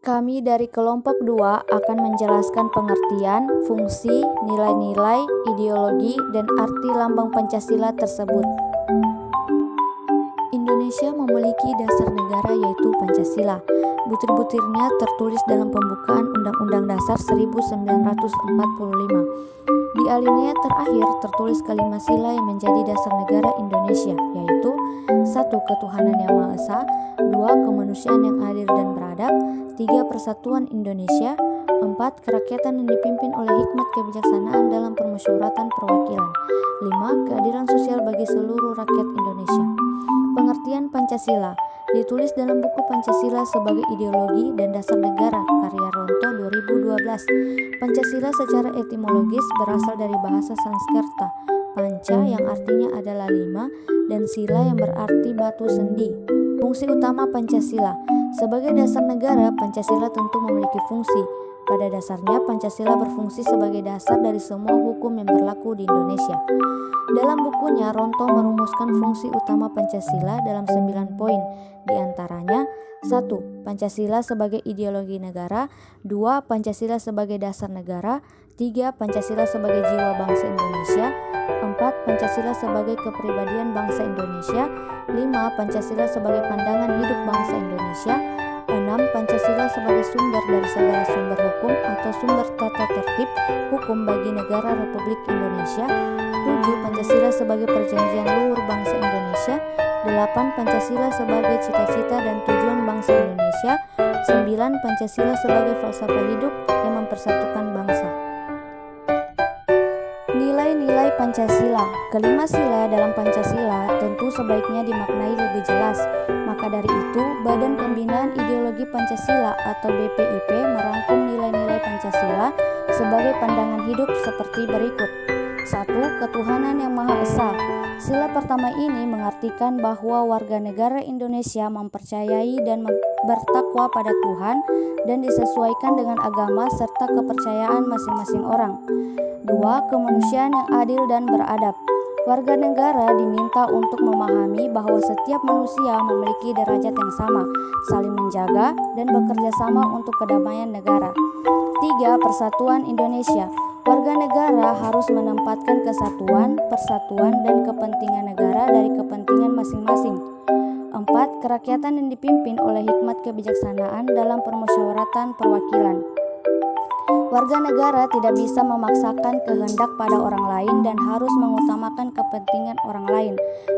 Kami dari kelompok 2 akan menjelaskan pengertian, fungsi, nilai-nilai, ideologi, dan arti lambang Pancasila tersebut. Indonesia memiliki dasar negara yaitu Pancasila. Butir-butirnya tertulis dalam pembukaan Undang-Undang Dasar 1945. Di alinea terakhir tertulis kalimat sila yang menjadi dasar negara Indonesia, yaitu 1. Ketuhanan yang Maha Esa, 2. Kemanusiaan yang adil dan beradab, 3. Persatuan Indonesia, 4. Kerakyatan yang dipimpin oleh hikmat kebijaksanaan dalam permusyawaratan perwakilan, 5. Keadilan sosial bagi seluruh rakyat Indonesia. Pengertian Pancasila ditulis dalam buku Pancasila sebagai ideologi dan dasar negara karya Ronto 2012. Pancasila secara etimologis berasal dari bahasa Sanskerta, panca yang artinya adalah 5 dan sila yang berarti batu sendi. Fungsi utama Pancasila. Sebagai dasar negara, Pancasila tentu memiliki fungsi. Pada dasarnya, Pancasila berfungsi sebagai dasar dari semua hukum yang berlaku di Indonesia. Dalam bukunya, Ronto merumuskan fungsi utama Pancasila dalam 9 poin, di antaranya 1. Pancasila sebagai ideologi negara, 2. Pancasila sebagai dasar negara, 3. Pancasila sebagai jiwa bangsa Indonesia, 4. Pancasila sebagai kepribadian bangsa Indonesia, 5. Pancasila sebagai pandangan hidup bangsa Indonesia, 6. Pancasila sebagai sumber dari segala sumber hukum atau sumber tata tertib hukum bagi negara Republik Indonesia, 7. Pancasila sebagai perjanjian luhur bangsa Indonesia, 8. Pancasila sebagai cita-cita dan tujuan bangsa Indonesia, 9. Pancasila sebagai falsafah hidup yang mempersatukan bangsa. Nilai-nilai Pancasila. Kelima sila dalam Pancasila tentu sebaiknya dimaknai lebih jelas. Maka dari itu, Badan Pembinaan Ideologi Pancasila atau BPIP merangkum nilai-nilai Pancasila sebagai pandangan hidup seperti berikut. 1. Ketuhanan yang Maha Esa. Sila pertama ini mengartikan bahwa warga negara Indonesia mempercayai dan bertakwa pada Tuhan dan disesuaikan dengan agama serta kepercayaan masing-masing orang. 2. Kemanusiaan yang adil dan beradab. Warga negara diminta untuk memahami bahwa setiap manusia memiliki derajat yang sama, saling menjaga, dan bekerja sama untuk kedamaian negara. 3. Persatuan Indonesia. Warga negara harus menempatkan kesatuan, persatuan, dan kepentingan negara dari kepentingan masing-masing. 4. Kerakyatan yang dipimpin oleh hikmat kebijaksanaan dalam permusyawaratan perwakilan. Warga negara tidak bisa memaksakan kehendak pada orang lain dan harus mengutamakan kepentingan orang lain.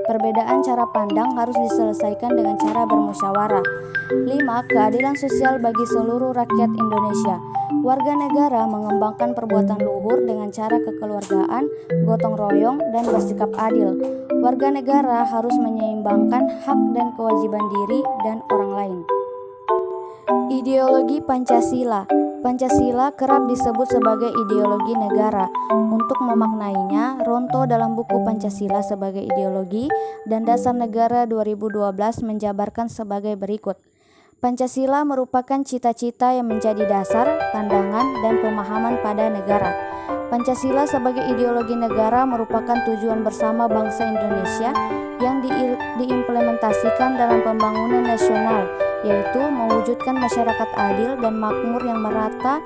Perbedaan cara pandang harus diselesaikan dengan cara bermusyawarah. 5. Keadilan sosial bagi seluruh rakyat Indonesia. Warga negara mengembangkan perbuatan luhur dengan cara kekeluargaan, gotong royong, dan bersikap adil. Warga negara harus menyeimbangkan hak dan kewajiban diri dan orang lain. Ideologi Pancasila. Pancasila kerap disebut sebagai ideologi negara. Untuk memaknainya, Ronto dalam buku Pancasila sebagai ideologi dan dasar negara 2012 menjabarkan sebagai berikut. Pancasila merupakan cita-cita yang menjadi dasar, pandangan, dan pemahaman pada negara. Pancasila sebagai ideologi negara merupakan tujuan bersama bangsa Indonesia yang diimplementasikan dalam pembangunan nasional, yaitu mewujudkan masyarakat adil dan makmur yang merata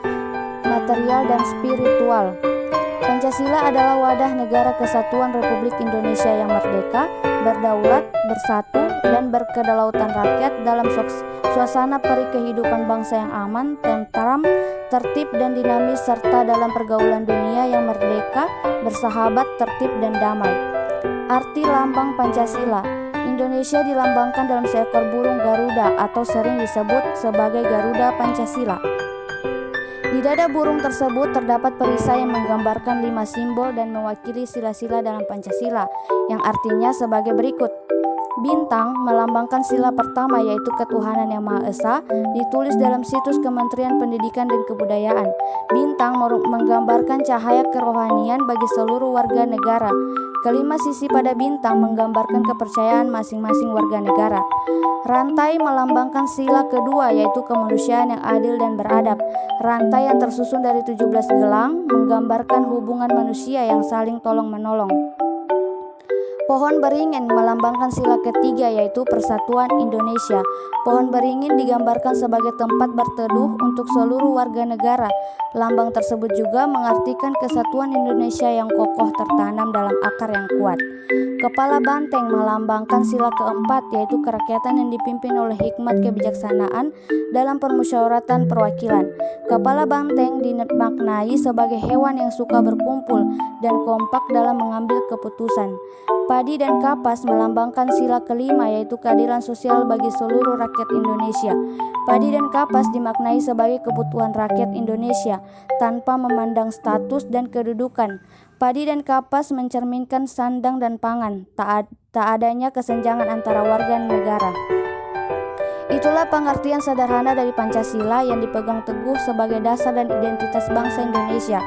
material dan spiritual. Pancasila adalah wadah negara kesatuan Republik Indonesia yang merdeka, berdaulat, bersatu, dan berkedaulatan rakyat dalam suasana peri kehidupan bangsa yang aman, tentram, tertib, dan dinamis serta dalam pergaulan dunia yang merdeka, bersahabat, tertib, dan damai. Arti lambang Pancasila. Indonesia dilambangkan dalam seekor burung Garuda atau sering disebut sebagai Garuda Pancasila. Di dada burung tersebut terdapat perisai yang menggambarkan 5 simbol dan mewakili sila-sila dalam Pancasila, yang artinya sebagai berikut. Bintang melambangkan sila pertama yaitu ketuhanan yang Maha Esa, ditulis dalam situs Kementerian Pendidikan dan Kebudayaan. Bintang menggambarkan cahaya kerohanian bagi seluruh warga negara. Kelima sisi pada bintang menggambarkan kepercayaan masing-masing warga negara. Rantai melambangkan sila kedua yaitu kemanusiaan yang adil dan beradab. Rantai yang tersusun dari 17 gelang menggambarkan hubungan manusia yang saling tolong-menolong. Pohon beringin melambangkan sila ketiga yaitu persatuan Indonesia. Pohon beringin digambarkan sebagai tempat berteduh untuk seluruh warga negara. Lambang tersebut juga mengartikan kesatuan Indonesia yang kokoh tertanam dalam akar yang kuat. Kepala banteng melambangkan sila keempat yaitu kerakyatan yang dipimpin oleh hikmat kebijaksanaan dalam permusyawaratan perwakilan. Kepala banteng dimaknai sebagai hewan yang suka berkumpul dan kompak dalam mengambil keputusan. Padi dan kapas melambangkan sila kelima yaitu keadilan sosial bagi seluruh rakyat Indonesia. Padi dan kapas dimaknai sebagai kebutuhan rakyat Indonesia tanpa memandang status dan kedudukan. Padi dan kapas mencerminkan sandang dan pangan, tak adanya kesenjangan antara warga negara. Itulah pengertian sederhana dari Pancasila yang dipegang teguh sebagai dasar dan identitas bangsa Indonesia.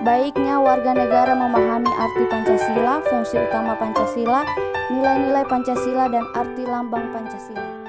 Baiknya warga negara memahami arti Pancasila, fungsi utama Pancasila, nilai-nilai Pancasila, dan arti lambang Pancasila.